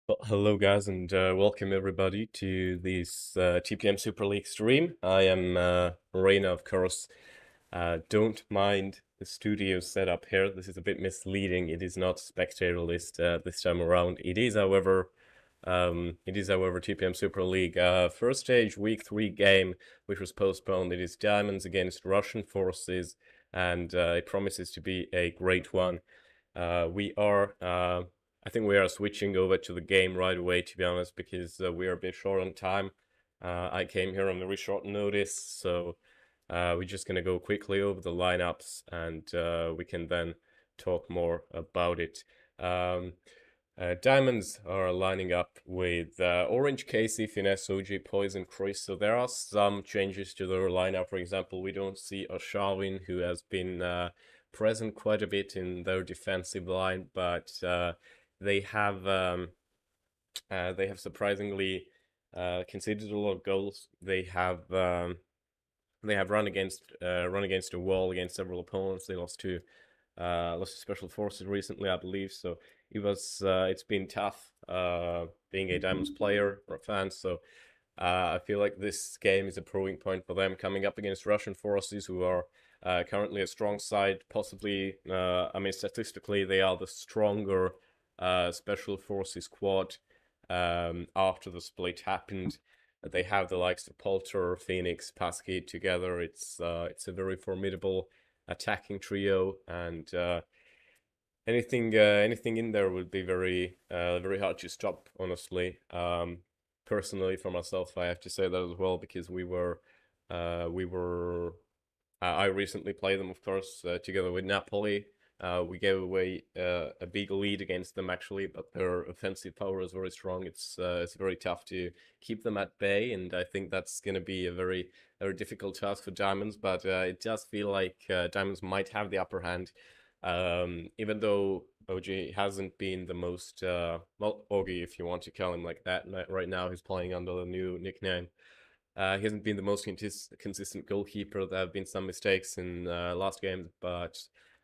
Well, hello guys, and welcome everybody to this TPM Super League stream. I am Reina, of course. Don't mind the studio setup here. This is a bit misleading. It is not spectator list this time around. It is however TPM Super League first stage week 3 game, which was postponed. It is Diamonds against Russian forces, and it promises to be a great one. I think we are switching over to the game right away, to be honest, because we are a bit short on time. I came here on very short notice, so we're just going to go quickly over the lineups and we can then talk more about it. Diamonds are lining up with Orange, Casey, Finesse, OG, Poison, Chris. So there are some changes to their lineup. For example, we don't see Sharwin, who has been present quite a bit in their defensive line, but they have surprisingly conceded a lot of goals. They have run against a wall against several opponents. They lost to special forces recently, I believe. So it's been tough being a Diamonds player or a fan. So I feel like this game is a proving point for them coming up against Russian forces, who are currently a strong side. Possibly, statistically, they are the stronger special forces squad after the split happened. They have the likes of Polter, Phoenix, Pasky together. It's a very formidable attacking trio, and anything in there would be very very hard to stop, honestly. Personally, for myself, I have to say that as well, because I recently played them, of course, together with Napoli. We gave away a big lead against them, actually, but their offensive power is very strong. It's very tough to keep them at bay, and I think that's going to be a very difficult task for Diamonds. But it does feel like Diamonds might have the upper hand, even though OG hasn't been the most well, Augie, if you want to call him like that. Right now, he's playing under the new nickname. He hasn't been the most consistent goalkeeper. There have been some mistakes in last games, but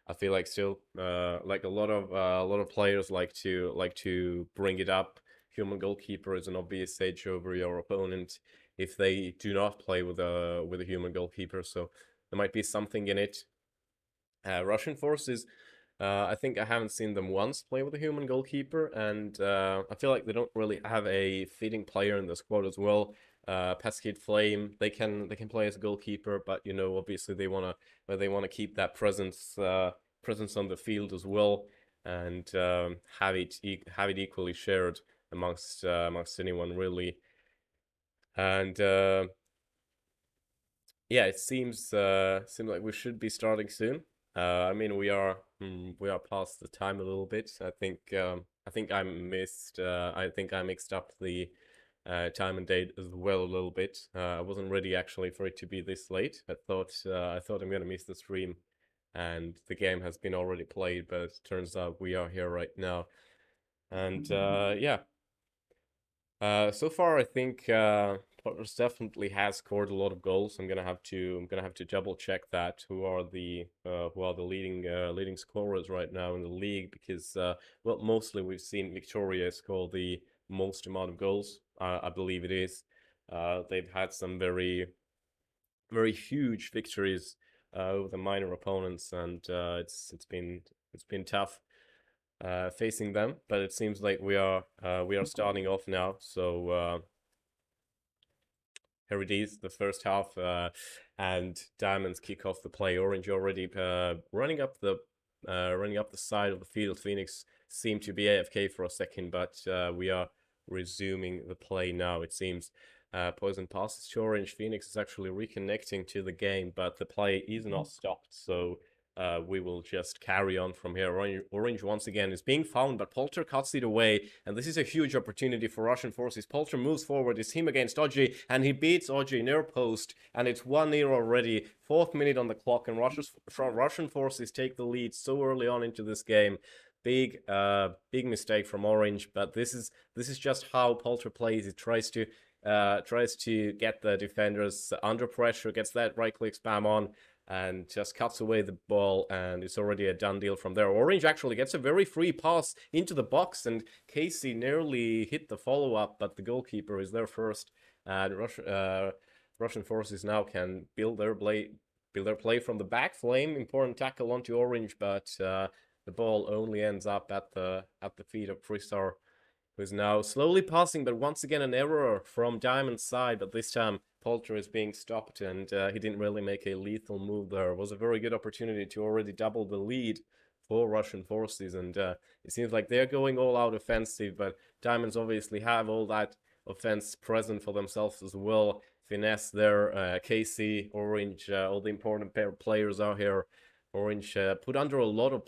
I feel like still, like a lot of players like to bring it up. Human goalkeeper is an obvious edge over your opponent if they do not play with a human goalkeeper. So there might be something in it. Russian forces, I think I haven't seen them once play with a human goalkeeper, and I feel like they don't really have a fitting player in the squad as well. Pescade Flame, they can play as a goalkeeper, but obviously they wanna keep that presence on the field as well, and have it equally shared amongst anyone, really. And yeah, it seems like we should be starting soon. We are past the time a little bit. I think I mixed up the time and date as well a little bit. I wasn't ready actually for it to be this late. I thought I'm gonna miss the stream, and the game has been already played. But it turns out we are here right now, and yeah. So far, I think Potter's definitely has scored a lot of goals. I'm gonna have to double check that. Who are the leading scorers right now in the league? Because well, mostly we've seen Victoria score the most amount of goals. I believe it is. They've had some very very huge victories over the minor opponents, and it's been tough facing them. But it seems like we are starting off now. So here it is, the first half, and Diamonds kick off the play. Orange already running up the side of the field. Phoenix seemed to be AFK for a second, but we are resuming the play now. It seems. Poison passes to Orange. Phoenix is actually reconnecting to the game, but the play is not stopped. So we will just carry on from here. Orange once again is being found, but Polter cuts it away, and this is a huge opportunity for Russian forces. Polter moves forward, it's him against Oji, and he beats Oji near post, and it's 1-0 already, 4th minute on the clock, and Russian forces take the lead so early on into this game. Big mistake from Orange, but this is just how Polter plays. He tries to get the defenders under pressure, gets that right click spam on, and just cuts away the ball, and it's already a done deal from there. Orange actually gets a very free pass into the box, and Casey nearly hit the follow-up, but the goalkeeper is there first, and Russian forces now can build their play from the back. Flame, important tackle onto Orange, but the ball only ends up at the feet of Frisar, who is now slowly passing, but once again an error from Diamond's side, but this time Polter is being stopped, and he didn't really make a lethal move there. It was a very good opportunity to already double the lead for Russian forces, and it seems like they're going all out offensive, but Diamonds obviously have all that offense present for themselves as well. Finesse there, KC, Orange, all the important players are here. Orange put under a lot of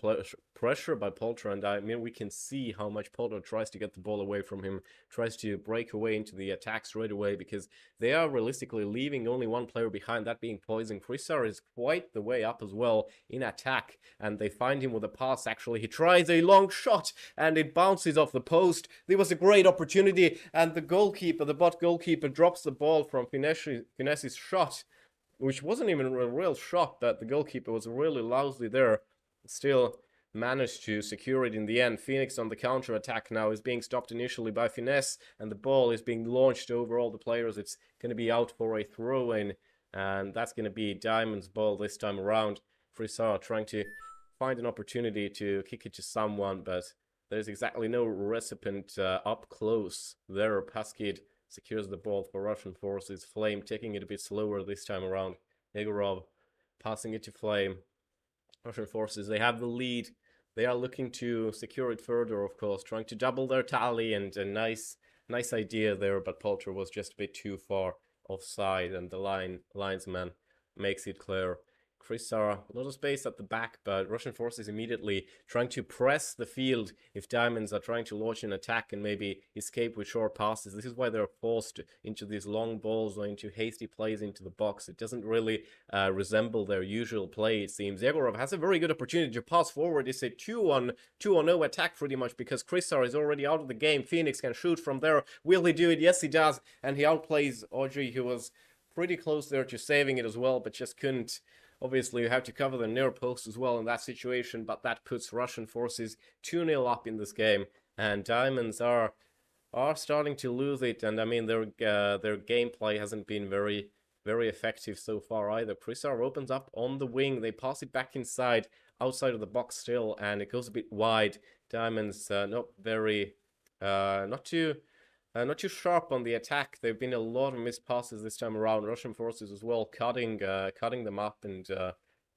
pressure by Polter, and I mean, we can see how much Polter tries to get the ball away from him, tries to break away into the attack straight away, because they are realistically leaving only one player behind, that being Poison. Frisar is quite the way up as well in attack, and they find him with a pass. Actually, he tries a long shot, and it bounces off the post. There was a great opportunity, and the goalkeeper, the bot goalkeeper, drops the ball from Finesse's shot, which wasn't even a real shot, that the goalkeeper was really lousy there. Still managed to secure it in the end. Phoenix on the counter attack now is being stopped initially by Finesse, and the ball is being launched over all the players. It's going to be out for a throw-in, and that's going to be Diamond's ball this time around. Frisar trying to find an opportunity to kick it to someone, but there's exactly no recipient up close there. Paskid secures the ball for Russian forces. Flame taking it a bit slower this time around. Egorov passing it to Flame. Russian forces, they have the lead. They are looking to secure it further, of course, trying to double their tally, and a nice idea there, but Polter was just a bit too far offside, and the linesman makes it clear. Frisar, a lot of space at the back, but Russian forces immediately trying to press the field if Diamonds are trying to launch an attack and maybe escape with short passes. This is why they're forced into these long balls or into hasty plays into the box. It doesn't really resemble their usual play, it seems. Yegorov has a very good opportunity to pass forward. It's a 2-on-0 attack pretty much, because Frisar is already out of the game. Phoenix can shoot from there. Will he do it? Yes, he does. And he outplays Audrey, who was pretty close there to saving it as well, but just couldn't. Obviously, you have to cover the near post as well in that situation, but that puts Russian forces 2-0 up in this game, and Diamonds are starting to lose it. And I mean, their gameplay hasn't been very effective so far either. Frisar opens up on the wing. They pass it back inside, outside of the box still, and it goes a bit wide. Diamonds not too sharp on the attack. There have been a lot of missed passes this time around. Russian forces as well cutting them up, and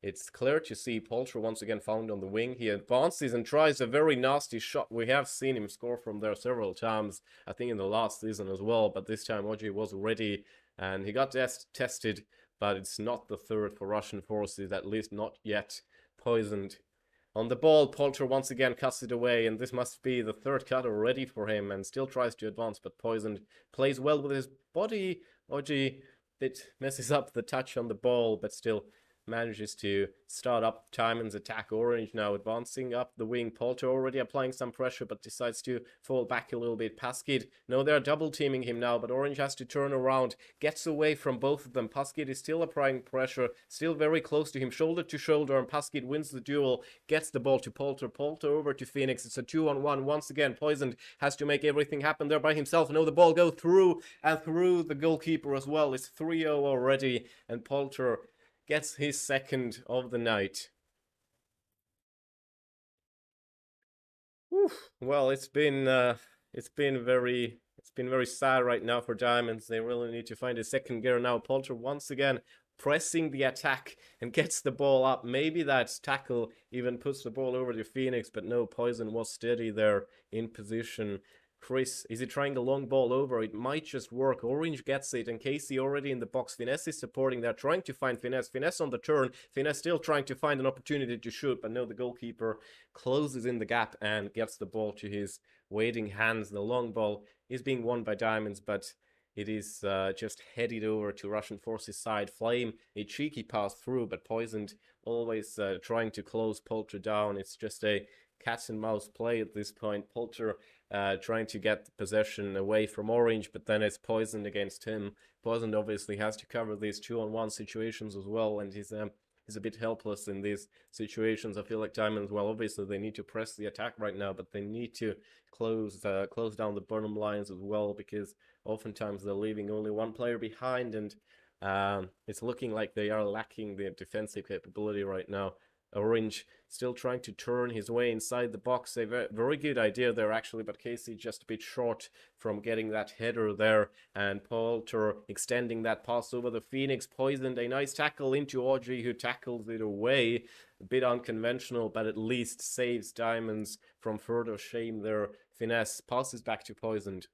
it's clear to see Polter once again found on the wing. He advances and tries a very nasty shot. We have seen him score from there several times, I think in the last season as well, but this time Oji was ready, and he got tested, but it's not the third for Russian forces, at least not yet. Poisoned on the ball, Polter once again cuts it away, and this must be the third cut already for him, and still tries to advance, but Poisoned plays well with his body. Oji bit messes up the touch on the ball, but still manages to start up Diamond's attack. Orange now advancing up the wing. Polter already applying some pressure, but decides to fall back a little bit. Paskid, no, they're double teaming him now, but Orange has to turn around, gets away from both of them. Paskid is still applying pressure, still very close to him, shoulder to shoulder, and Paskid wins the duel, gets the ball to Polter. Polter over to Phoenix. It's a 2-on-1 once again. Poisoned has to make everything happen there by himself. No, the ball go through, and through the goalkeeper as well. It's 3-0 already, and Polter gets his second of the night. Whew. Well, it's been very sad right now for Diamonds. They really need to find a second gear now. Polter once again pressing the attack and gets the ball up. Maybe that tackle even puts the ball over to Phoenix, but no, Poison was steady there in position. Chris, is he trying the long ball over? It might just work. Orange gets it, and Casey already in the box. Finesse is supporting. They're trying to find Finesse. Finesse on the turn. Finesse still trying to find an opportunity to shoot, but no, the goalkeeper closes in the gap and gets the ball to his waiting hands. The long ball is being won by Diamonds, but it is just headed over to Russian forces side. Flame, a cheeky pass through, but Poisoned always trying to close Polter down. It's just a cat and mouse play at this point. Polter trying to get the possession away from Orange, but then it's Poisoned against him. Poisoned obviously has to cover these 2-on-1 situations as well, and he's is a bit helpless in these situations. I feel like Diamonds, well, obviously they need to press the attack right now, but they need to close down the bottom lines as well, because oftentimes they're leaving only one player behind, and it's looking like they are lacking the defensive capability right now. Orange still trying to turn his way inside the box. A very good idea there, actually, but Casey just a bit short from getting that header there. And Poulter extending that pass over the Phoenix. Poisoned, a nice tackle into Audrey, who tackles it away. A bit unconventional, but at least saves Diamonds from further shame there. Finesse passes back to Poisoned.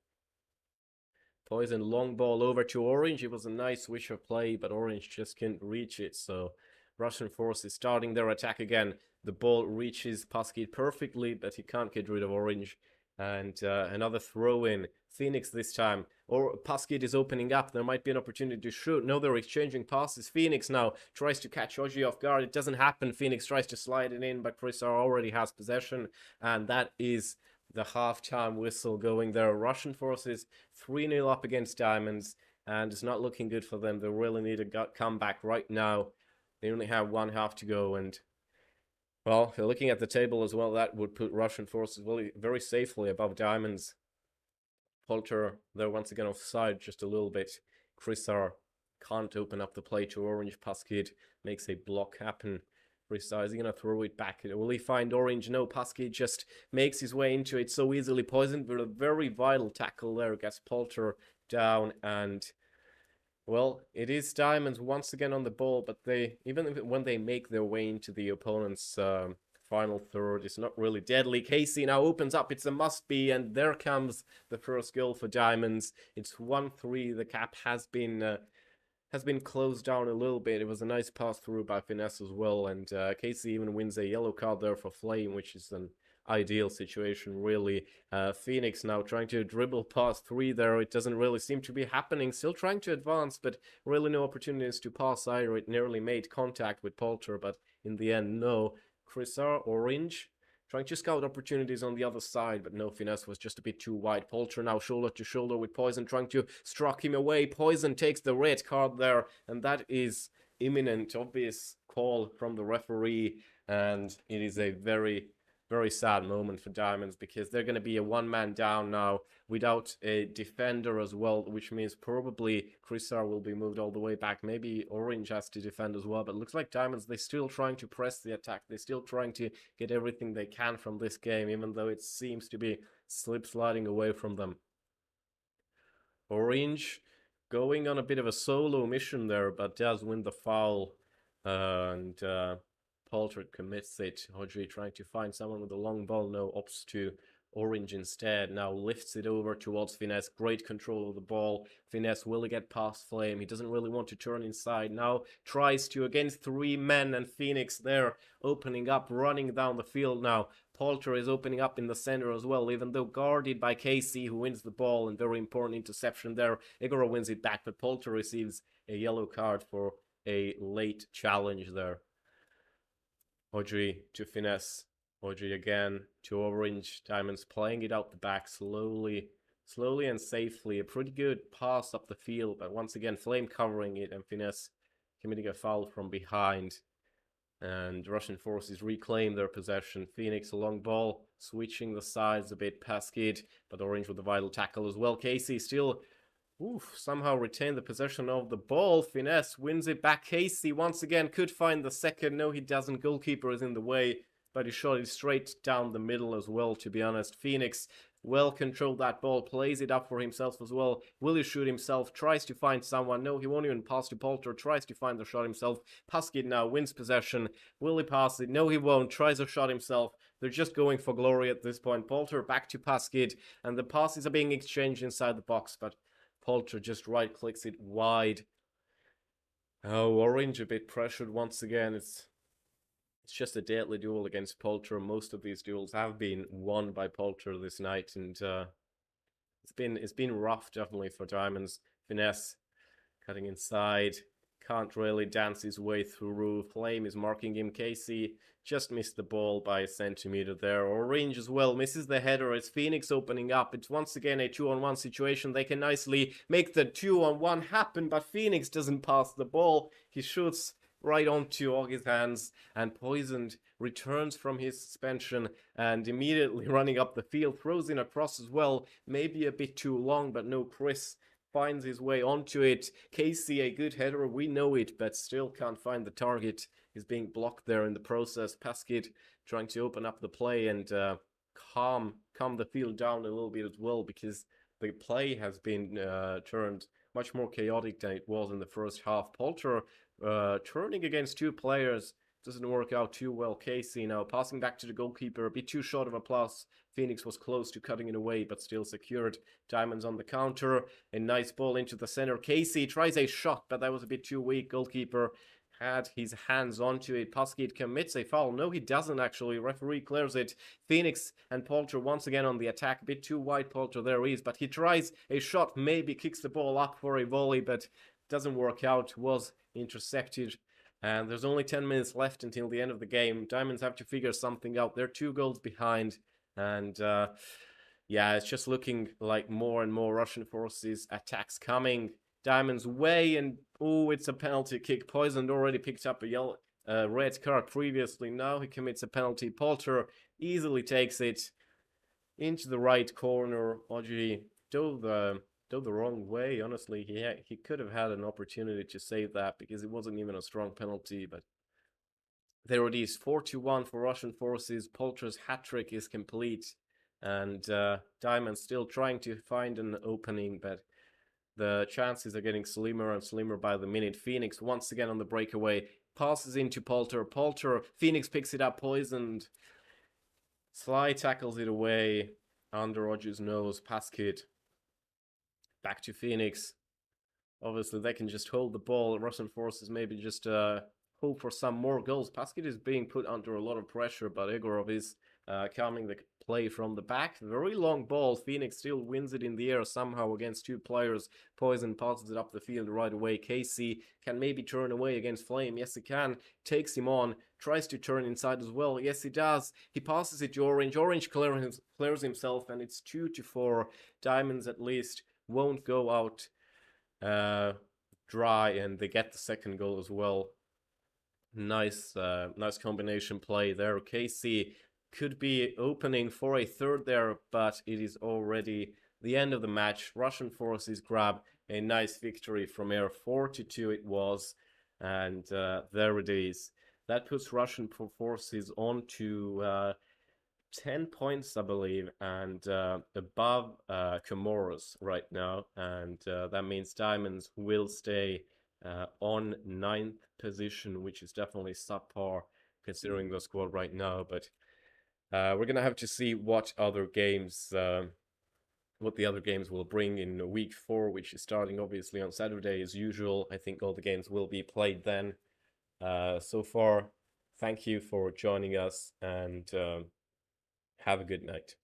Poison, long ball over to Orange. It was a nice switch of play, but Orange just couldn't reach it. So Russian forces starting their attack again. The ball reaches Paskid perfectly, but he can't get rid of Orange. And another throw in. Phoenix this time. Or Paskid is opening up. There might be an opportunity to shoot. No, they're exchanging passes. Phoenix now tries to catch Oji off guard. It doesn't happen. Phoenix tries to slide it in, but Chrisar already has possession. And that is the halftime whistle going there. Russian forces 3-0 up against Diamonds, and it's not looking good for them. They really need a comeback right now. They only have one half to go, and well, looking at the table as well, that would put Russian forces very safely above Diamonds. Poulter, they're once again offside just a little bit. Chrisar can't open up the play to Orange. Paskid makes a block happen. Is he gonna throw it back? Will he find Orange? No, Paskid just makes his way into it so easily. Poisoned with a very vital tackle there, gets Poulter down, and well, it is Diamonds once again on the ball, but they, even when they make their way into the opponent's final third, it's not really deadly. Casey now opens up, it's a must-be, and there comes the first goal for Diamonds. It's 1-3, the cap has been closed down a little bit. It was a nice pass through by Finesse as well, and Casey even wins a yellow card there for Flame, which is an ideal situation, really. Phoenix now trying to dribble past 3 there. It doesn't really seem to be happening. Still trying to advance, but really no opportunities to pass either. It nearly made contact with Poulter, but in the end, no. Chrisar, Orange, trying to scout opportunities on the other side, but no, Finesse was just a bit too wide. Poulter now shoulder to shoulder with Poison, trying to struck him away. Poison takes the red card there, and that is imminent, obvious call from the referee, and it is a very, very sad moment for Diamonds, because they're going to be a one-man down now without a defender as well, which means probably Chrisar will be moved all the way back. Maybe Orange has to defend as well, but it looks like Diamonds, they're still trying to press the attack. They're still trying to get everything they can from this game, even though it seems to be slip-sliding away from them. Orange going on a bit of a solo mission there, but does win the foul, and Poulter commits it. Hodgie trying to find someone with a long ball, no, opts to Orange instead. Now lifts it over towards Finesse. Great control of the ball. Finesse will get past Flame. He doesn't really want to turn inside. Now tries to against 3 men, and Phoenix there opening up, running down the field now. Poulter is opening up in the center as well, even though guarded by Casey, who wins the ball, and very important interception there. Igor wins it back, but Poulter receives a yellow card for a late challenge there. Audrey to Finesse. Audrey again to Orange. Diamonds playing it out the back slowly and safely. A pretty good pass up the field, but once again, Flame covering it, and Finesse committing a foul from behind. And Russian forces reclaim their possession. Phoenix a long ball, switching the sides a bit. Paskid, but Orange with a vital tackle as well. Casey still somehow retain the possession of the ball. Finesse wins it back. Casey once again could find the second. No, he doesn't. Goalkeeper is in the way, but he shot it straight down the middle as well, to be honest. Phoenix well controlled that ball, plays it up for himself as well. Will he shoot himself? Tries to find someone. No, he won't even pass to Poulter. Tries to find the shot himself. Paskid now wins possession. Will he pass it? No, he won't. Tries a shot himself. They're just going for glory at this point. Poulter back to Paskid, and the passes are being exchanged inside the box, but Poulter just right-clicks it wide. Oh, Orange a bit pressured once again. It's just a deadly duel against Poulter. Most of these duels have been won by Poulter this night, and it's been rough definitely for Diamonds. Finesse cutting inside, can't really dance his way through. Flame is marking him. Casey just missed the ball by a centimeter there. Orange as well misses the header. It's Phoenix opening up. It's once again a 2-on-1 situation. They can nicely make the 2-on-1 happen, but Phoenix doesn't pass the ball. He shoots right onto Augie's hands, and Poisoned returns from his suspension and immediately running up the field, throws in a cross as well, maybe a bit too long, but no, Chris finds his way onto it. Casey, a good header, we know it, but still can't find the target. He's being blocked there in the process. Paskid trying to open up the play and calm the field down a little bit as well, because the play has been turned much more chaotic than it was in the first half. Polter turning against two players doesn't work out too well. Casey now passing back to the goalkeeper, a bit too short of a pass. Phoenix was close to cutting it away, but still secured. Diamonds on the counter, a nice ball into the center. Casey tries a shot, but that was a bit too weak. Goalkeeper had his hands onto it. Paskid commits a foul. No, he doesn't actually. Referee clears it. Phoenix and Polter once again on the attack. A bit too wide, Polter there is, but he tries a shot, maybe kicks the ball up for a volley, but doesn't work out. Was intercepted. And there's only 10 minutes left until the end of the game. Diamonds have to figure something out. They're 2 goals behind. And yeah, it's just looking like more and more Russian forces attacks coming Diamond's way, and oh, it's a penalty kick. Poisoned already picked up a red card previously. Now he commits a penalty. Polter easily takes it into the right corner. Oji dove the wrong way. Honestly, he could have had an opportunity to save that because it wasn't even a strong penalty. But there it is, 4-1 for Russian forces. Polter's hat trick is complete, and Diamond still trying to find an opening, but the chances are getting slimmer and slimmer by the minute. Phoenix once again on the breakaway, passes into Polter. Phoenix picks it up, Poisoned. Sly tackles it away under Roger's nose. Paskid back to Phoenix. Obviously, they can just hold the ball. Russian forces maybe just hope for some more goals. Paskid is being put under a lot of pressure, but Egorov is calming the play from the back. Very long ball. Phoenix still wins it in the air somehow against 2 players. Poison passes it up the field right away. Casey can maybe turn away against Flame. Yes, he can. Takes him on. Tries to turn inside as well. Yes, he does. He passes it to Orange. Orange clears himself, and it's 2-4. Diamonds at least won't go out dry, and they get the second goal as well. Nice combination play there. Casey could be opening for a third there, but it is already the end of the match. Russian forces grab a nice victory from Air. 4-2 it was, and there it is. That puts Russian forces on to 10 points, I believe, and above Comoros right now. And that means Diamonds will stay on 9th position, which is definitely subpar considering the squad right now. But we're going to have to see what other games, what the other games will bring in week 4, which is starting obviously on Saturday as usual. I think all the games will be played then. So far, thank you for joining us, and have a good night.